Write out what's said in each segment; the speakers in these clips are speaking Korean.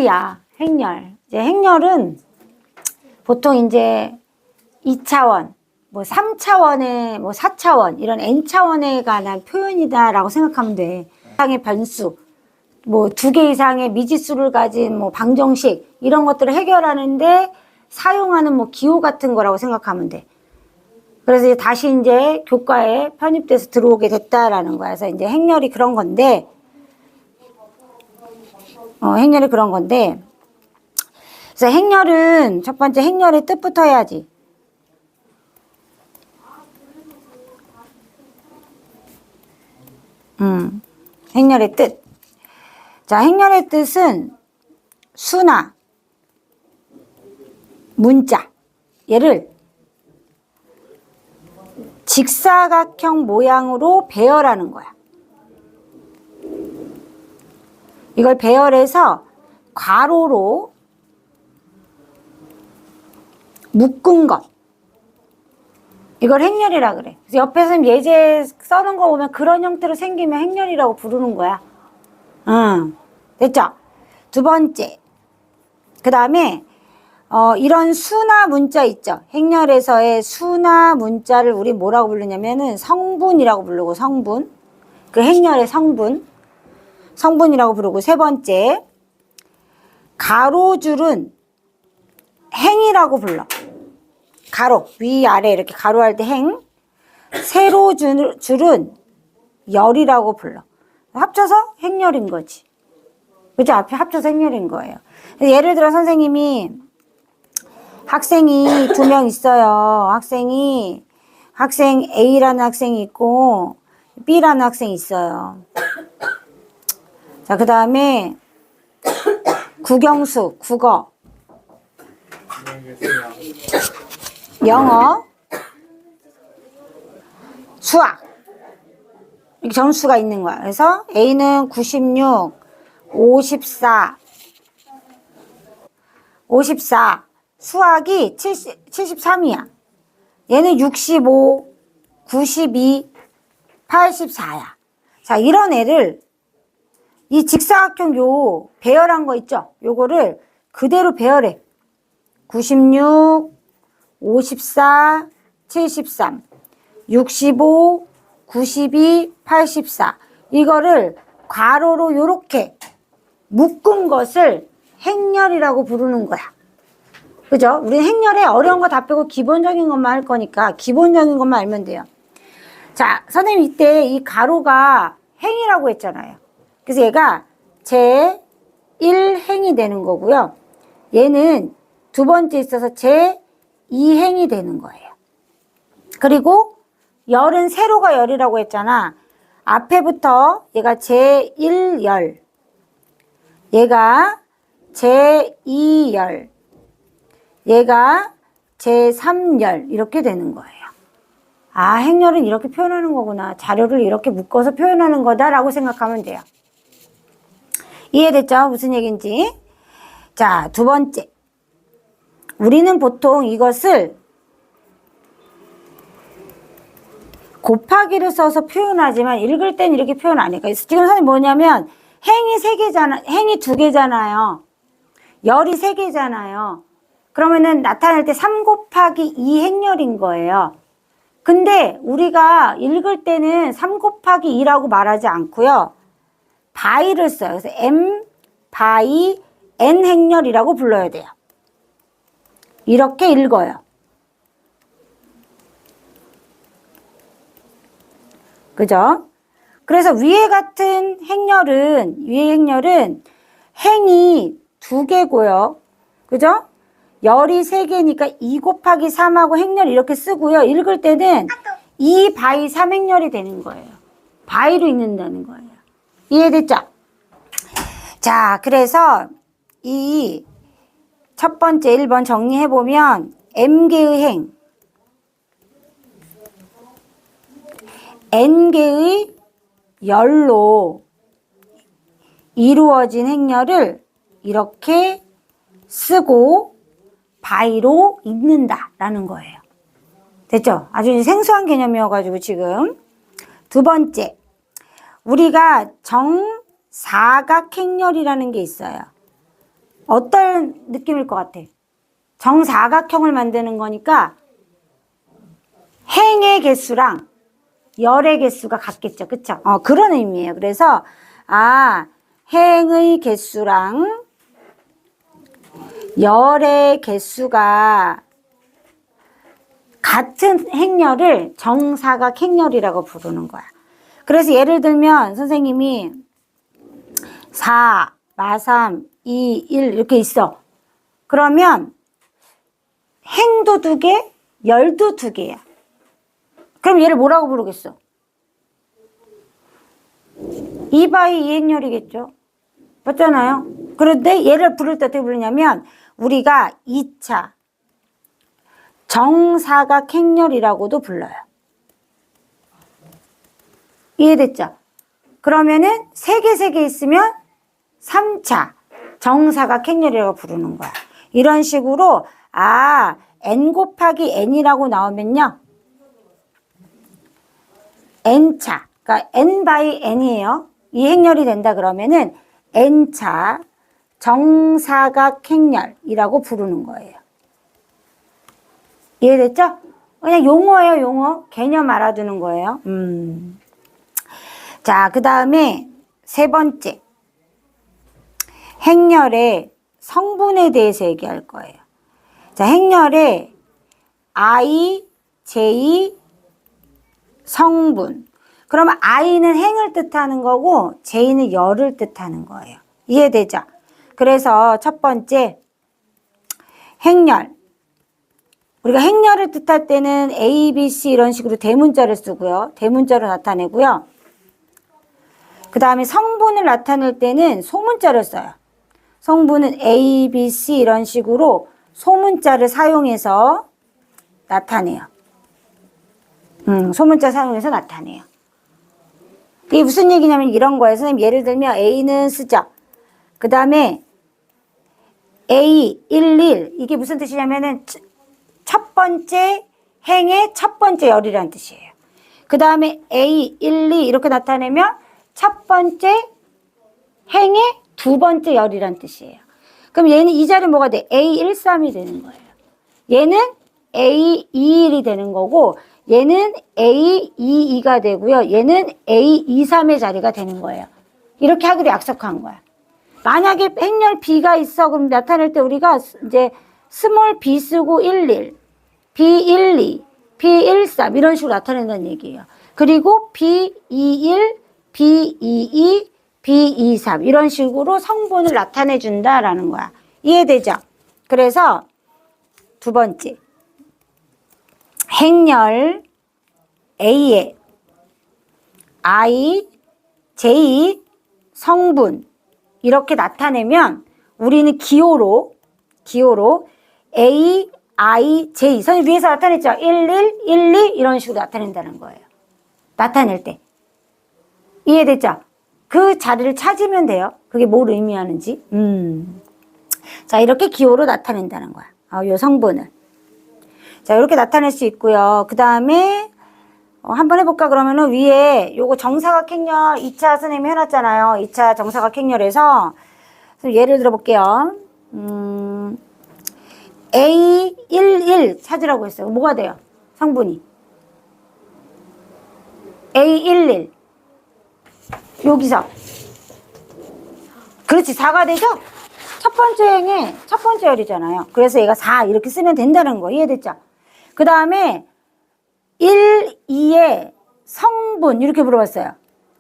행렬이야. 행렬. 이제 행렬은 보통 이제 2차원, 뭐 3차원의 뭐 4차원 이런 n차원에 관한 표현이다라고 생각하면 돼. 이상의 변수, 뭐 2개 이상의 미지수를 가진 뭐 방정식 이런 것들을 해결하는데 사용하는 뭐 기호 같은 거라고 생각하면 돼. 그래서 이제 다시 이제 교과에 편입돼서 들어오게 됐다라는 거야. 그래서 이제 행렬이 그런 건데, 행렬이 그런 건데, 그래서 행렬은 첫 번째 행렬의 뜻부터 해야지. 행렬의 뜻. 자, 행렬의 뜻은 수나 문자, 얘를 직사각형 모양으로 배열하는 거야. 이걸 배열해서 괄호로 묶은 것. 이걸 행렬이라 그래. 그래서 옆에서 예제 써놓은 거 보면 그런 형태로 생기면 행렬이라고 부르는 거야. 됐죠? 두 번째. 그 다음에 이런 수나 문자 있죠? 행렬에서의 수나 문자를 우리 뭐라고 부르냐면은 성분이라고 부르고, 성분. 그 행렬의 성분. 성분이라고 부르고, 세 번째. 가로줄은 행이라고 불러. 가로, 위아래 이렇게 가로할 때 행. 세로줄은 열이라고 불러. 합쳐서 행렬인 거지. 그죠? 앞에 합쳐서 행렬인 거예요. 예를 들어 선생님이 학생이 2명 있어요. 학생 A라는 학생이 있고 B라는 학생이 있어요. 자, 그 다음에 국영수, 국어, 영어, 수학 이렇게 점수가 있는 거야. 그래서 A는 96, 54, 수학이 73이야. 얘는 65, 92, 84야. 자, 이런 애를 이 직사각형 요 배열한 거 있죠? 요거를 그대로 배열해. 96, 54, 73, 65, 92, 84 이거를 괄호로 요렇게 묶은 것을 행렬이라고 부르는 거야. 그죠? 우리는 행렬에 어려운 거 다 빼고 기본적인 것만 할 거니까 기본적인 것만 알면 돼요. 자, 선생님 이때 이 가로가 행이라고 했잖아요. 그래서 얘가 제1행이 되는 거고요. 얘는 두 번째 있어서 제2행이 되는 거예요. 그리고 열은 세로가 열이라고 했잖아. 앞에부터 얘가 제1열, 얘가 제2열, 얘가 제3열 이렇게 되는 거예요. 아, 행렬은 이렇게 표현하는 거구나. 자료를 이렇게 묶어서 표현하는 거다라고 생각하면 돼요. 이해됐죠? 무슨 얘기인지. 자, 두 번째. 우리는 보통 이것을 곱하기를 써서 표현하지만 읽을 땐 이렇게 표현 안 해. 지금 선생님 뭐냐면 행이 3개잖아. 행이 2개잖아요. 열이 3개잖아요. 그러면은 나타낼 때 3 곱하기 2 행렬인 거예요. 근데 우리가 읽을 때는 3 곱하기 2라고 말하지 않고요. 바이를 써요. 그래서 m 바이 n 행렬이라고 불러야 돼요. 이렇게 읽어요. 그죠? 그래서 위에 행렬은 행이 2개고요. 그죠? 열이 3개니까 2 곱하기 3하고 행렬 이렇게 쓰고요. 읽을 때는 2 바이 3 행렬이 되는 거예요. 바이로 읽는다는 거예요. 이해됐죠? 자, 그래서 이 첫 번째 1번 정리해보면 m개의 행, n개의 열로 이루어진 행렬을 이렇게 쓰고 바이로 읽는다라는 거예요. 됐죠? 아주 생소한 개념이어가지고 지금. 두 번째, 우리가 정사각행렬이라는 게 있어요. 어떤 느낌일 것 같아? 정사각형을 만드는 거니까 행의 개수랑 열의 개수가 같겠죠. 그쵸? 그런 의미예요. 그래서 행의 개수랑 열의 개수가 같은 행렬을 정사각 행렬이라고 부르는 거야. 그래서 예를 들면 선생님이 4, 마3, 2, 1 이렇게 있어. 그러면 행도 2개, 열도 2개야. 그럼 얘를 뭐라고 부르겠어? 2x2 행렬이겠죠. 맞잖아요. 그런데 얘를 부를 때 어떻게 부르냐면 우리가 2차 정사각 행렬이라고도 불러요. 이해됐죠? 그러면은 3개 있으면 3차 정사각 행렬이라고 부르는 거야. 이런 식으로 n 곱하기 n이라고 나오면요. n차, 그러니까 n by n이에요. 이 행렬이 된다 그러면은 n차 정사각 행렬이라고 부르는 거예요. 이해됐죠? 그냥 용어예요, 용어. 개념 알아두는 거예요. 자, 그 다음에 3번째. 행렬의 성분에 대해서 얘기할 거예요. 자, 행렬의 I, J, 성분. 그러면 I는 행을 뜻하는 거고 J는 열을 뜻하는 거예요. 이해되죠? 그래서 첫 번째 행렬. 우리가 행렬을 뜻할 때는 A, B, C 이런 식으로 대문자를 쓰고요. 대문자로 나타내고요. 그 다음에 성분을 나타낼 때는 소문자를 써요. 성분은 A, B, C 이런 식으로 소문자를 사용해서 나타내요. 소문자 사용해서 나타내요. 이게 무슨 얘기냐면 이런 거예요. 선생님 예를 들면 A는 쓰죠. 그 다음에 A, 11 이게 무슨 뜻이냐면은 첫 번째 행의 첫 번째 열이라는 뜻이에요. 그 다음에 A, 12 이렇게 나타내면 첫 번째 행의 두 번째 열이라는 뜻이에요. 그럼 얘는 이 자리는 뭐가 돼? A13이 되는 거예요. 얘는 A21이 되는 거고 얘는 A22가 되고요. 얘는 A23의 자리가 되는 거예요. 이렇게 하기로 약속한 거야. 만약에 행렬 B가 있어 그럼 나타낼 때 우리가 이제 스몰 b 쓰고 11, B12, B13 이런 식으로 나타낸다는 얘기예요. 그리고 B21, B22, B23 이런 식으로 성분을 나타내 준다라는 거야. 이해되죠? 그래서 두 번째 행렬 A의 I, J 성분 이렇게 나타내면 우리는 기호로 A, I, J 선생님 위에서 나타냈죠? 11, 12 이런 식으로 나타낸다는 거예요. 나타낼 때. 이해됐죠? 그 자리를 찾으면 돼요. 그게 뭘 의미하는지. 자, 이렇게 기호로 나타낸다는 거야. 요 성분을. 자, 이렇게 나타낼 수 있고요. 그 다음에 한번 해볼까 그러면은 위에 요거 정사각 행렬 2차 선생님이 해놨잖아요. 2차 정사각 행렬에서 예를 들어볼게요. A11 찾으라고 했어요. 뭐가 돼요? 성분이. A11. 여기서. 그렇지, 4가 되죠? 첫 번째 행의 첫 번째 열이잖아요. 그래서 얘가 4 이렇게 쓰면 된다는 거. 이해됐죠? 그 다음에 1, 2의 성분 이렇게 물어봤어요.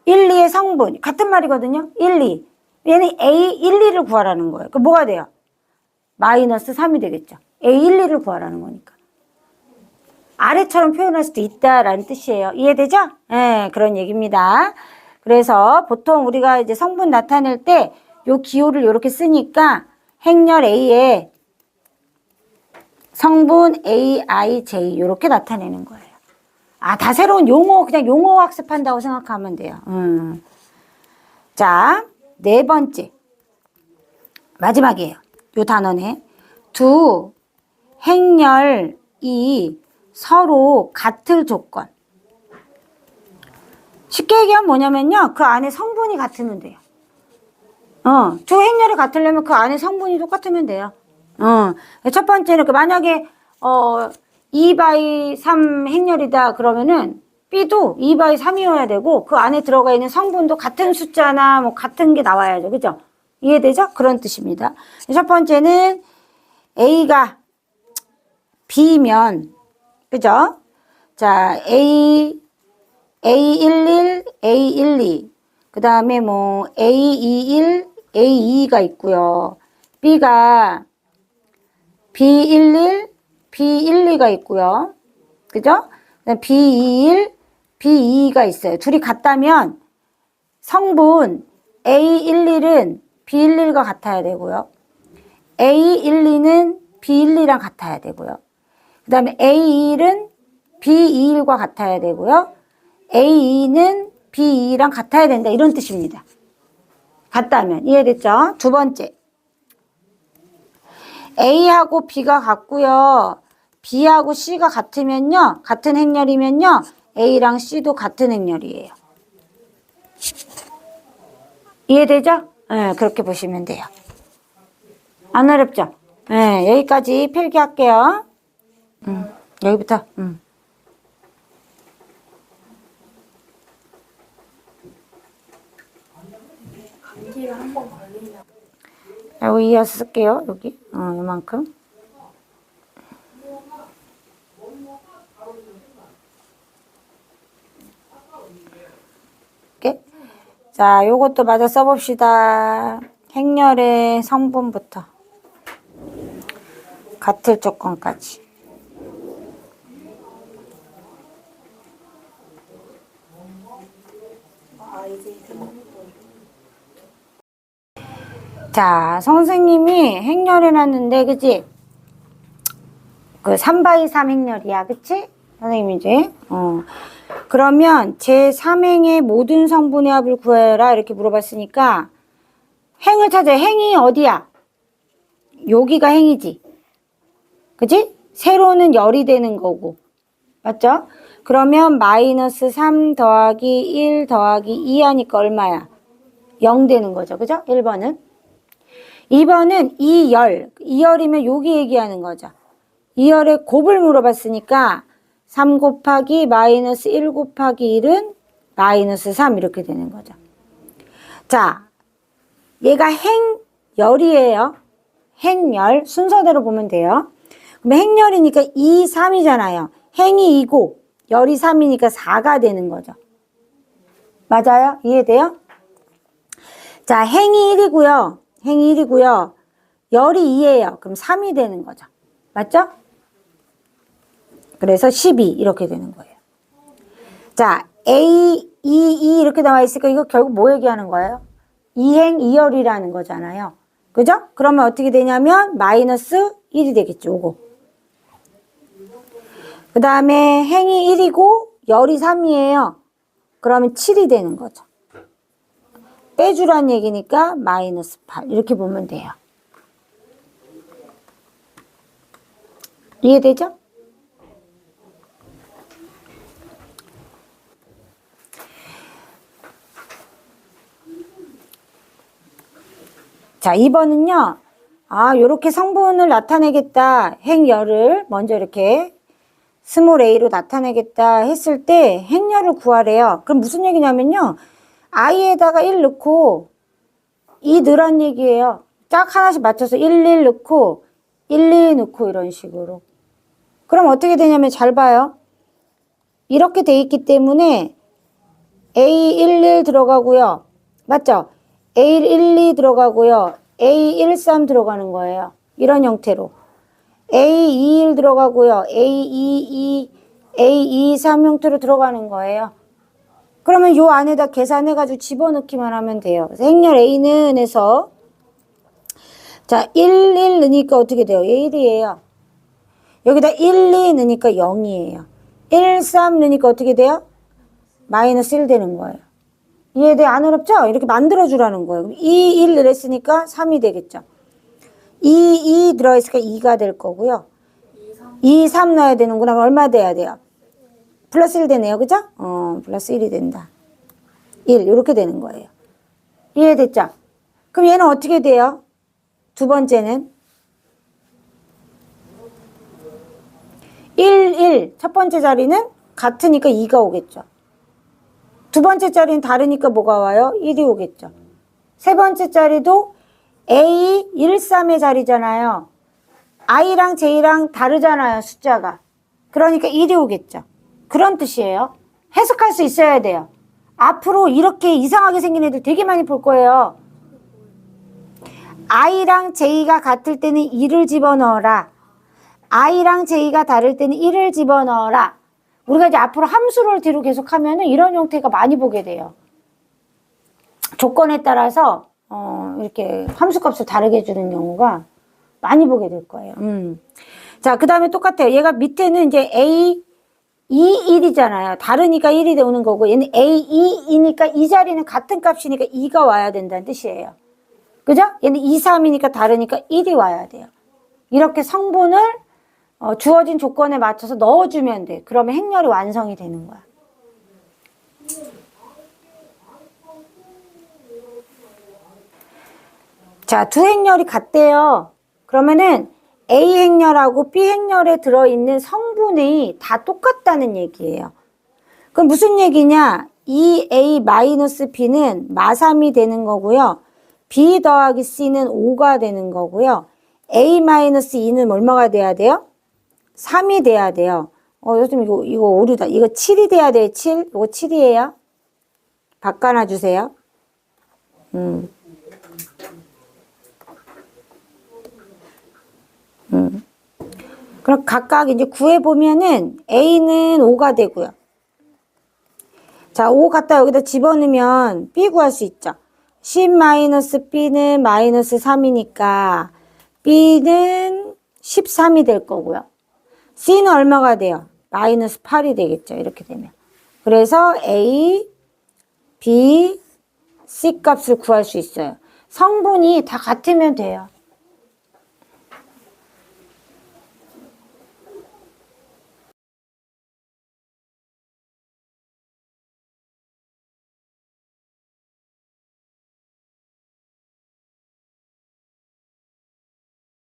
1, 2의 성분 같은 말이거든요. 1, 2 얘는 A, 1, 2를 구하라는 거예요. 그럼 뭐가 돼요? 마이너스 3이 되겠죠. A, 1, 2를 구하라는 거니까. 아래처럼 표현할 수도 있다라는 뜻이에요. 이해되죠? 네, 그런 얘기입니다. 그래서 보통 우리가 이제 성분 나타낼 때 요 기호를 이렇게 쓰니까 행렬 A에 성분 A, I, J 이렇게 나타내는 거예요. 다 새로운 용어, 그냥 용어 학습한다고 생각하면 돼요. 자, 네 번째. 마지막이에요. 요 단원에. 두 행렬이 서로 같을 조건. 쉽게 얘기하면 뭐냐면요. 그 안에 성분이 같으면 돼요. 두 행렬이 같으려면 그 안에 성분이 똑같으면 돼요. 첫 번째는 만약에 2/3 행렬이다 그러면은 B도 2/3이어야 되고 그 안에 들어가 있는 성분도 같은 숫자나 뭐 같은 게 나와야죠. 그죠? 이해되죠? 그런 뜻입니다. 첫 번째는 A가 B면 그죠? 자, A11, A12 그 다음에 뭐 A21, A22가 있고요. B가 B11, B12가 있고요. 그죠? B21, B22가 있어요. 둘이 같다면 성분 A11은 B11과 같아야 되고요. A12는 B12랑 같아야 되고요. 그 다음에 A21은 B21과 같아야 되고요. A2는 B2랑 같아야 된다. 이런 뜻입니다. 같다면. 이해됐죠? 두 번째. A하고 B가 같고요. B하고 C가 같으면요. 같은 행렬이면요. A랑 C도 같은 행렬이에요. 이해되죠? 네, 그렇게 보시면 돼요. 안 어렵죠? 네, 여기까지 필기할게요. 여기부터. 감기를 한번 걸리면 여기 이어서 쓸게요. 여기. 이만큼. 이렇게. 자, 요것도 마저 써봅시다. 행렬의 성분부터. 같을 조건까지. 자, 선생님이 행렬해놨는데, 그치? 그 3/3 행렬이야, 그치? 선생님이지? 그러면 제3행의 모든 성분의 합을 구해라 이렇게 물어봤으니까 행을 찾아요. 행이 어디야? 여기가 행이지. 그치? 세로는 열이 되는 거고. 맞죠? 그러면 -3 더하기 1 더하기 2 하니까 얼마야? 0 되는 거죠. 그죠? 1번은. 2번은 2열이면 여기 얘기하는 거죠. 2열의 곱을 물어봤으니까 3 곱하기 -1 곱하기 1은 -3 이렇게 되는 거죠. 자, 얘가 행열이에요. 행열 순서대로 보면 돼요. 그럼 행열이니까 2, 3이잖아요. 행이 2고 열이 3이니까 4가 되는 거죠. 맞아요? 이해돼요? 자, 행이 1이고요. 행이 1이고요. 열이 2예요. 그럼 3이 되는 거죠. 맞죠? 그래서 12 이렇게 되는 거예요. 자, A, 2 이렇게 나와 있으니까 이거 결국 뭐 얘기하는 거예요? 2행 2열이라는 거잖아요. 그죠? 그러면 어떻게 되냐면 -1이 되겠죠. 요거. 그 다음에 행이 1이고 열이 3이에요. 그러면 7이 되는 거죠. 빼주란 얘기니까 -8 이렇게 보면 돼요. 이해되죠? 자, 2번은요. 요렇게 성분을 나타내겠다. 행열을 먼저 이렇게 스몰 a로 나타내겠다 했을 때 행열을 구하래요. 그럼 무슨 얘기냐면요. i에다가 1 넣고 2 넣으란 얘기예요. 딱 하나씩 맞춰서 1 넣고 1 넣고 이런 식으로. 그럼 어떻게 되냐면 잘 봐요. 이렇게 돼 있기 때문에 A11 들어가고요. 맞죠? A12 들어가고요. A13 들어가는 거예요. 이런 형태로. A21 들어가고요. A22, A23 형태로 들어가는 거예요. 그러면 요 안에다 계산해가지고 집어넣기만 하면 돼요. 그래서 행렬 A는 해서 자, 1 넣으니까 어떻게 돼요? 1이에요. 여기다 1, 2 넣으니까 0이에요. 1, 3 넣으니까 어떻게 돼요? -1 되는 거예요. 이해돼? 안 어렵죠? 이렇게 만들어주라는 거예요. 2, 1 넣었으니까 3이 되겠죠. 2 들어있으니까 2가 될 거고요. 2, 3 넣어야 되는구나. 그럼 얼마 돼야 돼요? 플러스 1 되네요. 그죠? 플러스 1이 된다. 1 이렇게 되는 거예요. 이해됐죠? 그럼 얘는 어떻게 돼요? 두 번째는 1, 1. 첫 번째 자리는 같으니까 2가 오겠죠. 두 번째 자리는 다르니까 뭐가 와요? 1이 오겠죠. 세 번째 자리도 A, 1, 3의 자리잖아요. I랑 J랑 다르잖아요, 숫자가. 그러니까 1이 오겠죠. 그런 뜻이에요. 해석할 수 있어야 돼요. 앞으로 이렇게 이상하게 생긴 애들 되게 많이 볼 거예요. I랑 J가 같을 때는 2를 집어넣어라. I랑 J가 다를 때는 1을 집어넣어라. 우리가 이제 앞으로 함수를 뒤로 계속하면은 이런 형태가 많이 보게 돼요. 조건에 따라서 이렇게 함수값을 다르게 주는 경우가 많이 보게 될 거예요. 자, 그 다음에 똑같아요. 얘가 밑에는 이제 A, 2, 1이잖아요. 다르니까 1이 오는 거고, 얘는 A, 2, 2니까 이 자리는 같은 값이니까 2가 와야 된다는 뜻이에요. 그죠? 얘는 2, 3이니까 다르니까 1이 와야 돼요. 이렇게 성분을 주어진 조건에 맞춰서 넣어주면 돼. 그러면 행렬이 완성이 되는 거야. 자, 두 행렬이 같대요. 그러면은 A 행렬하고 B 행렬에 들어있는 성분이 다 똑같다는 얘기예요. 그럼 무슨 얘기냐? 2A-B는 마3이 되는 거고요. B 더하기 C는 5가 되는 거고요. A-2는 얼마가 돼야 돼요? 3이 돼야 돼요. 요즘 이거 오류다. 이거 7이 돼야 돼요. 7. 이거 7이에요. 바꿔놔 주세요. 그럼 각각 이제 구해보면은 A는 5가 되고요. 자, 5 갖다 여기다 집어넣으면 B 구할 수 있죠. 10-B는 마이너스 3이니까 B는 13이 될 거고요. C는 얼마가 돼요? 마이너스 8이 되겠죠. 이렇게 되면. 그래서 A, B, C 값을 구할 수 있어요. 성분이 다 같으면 돼요.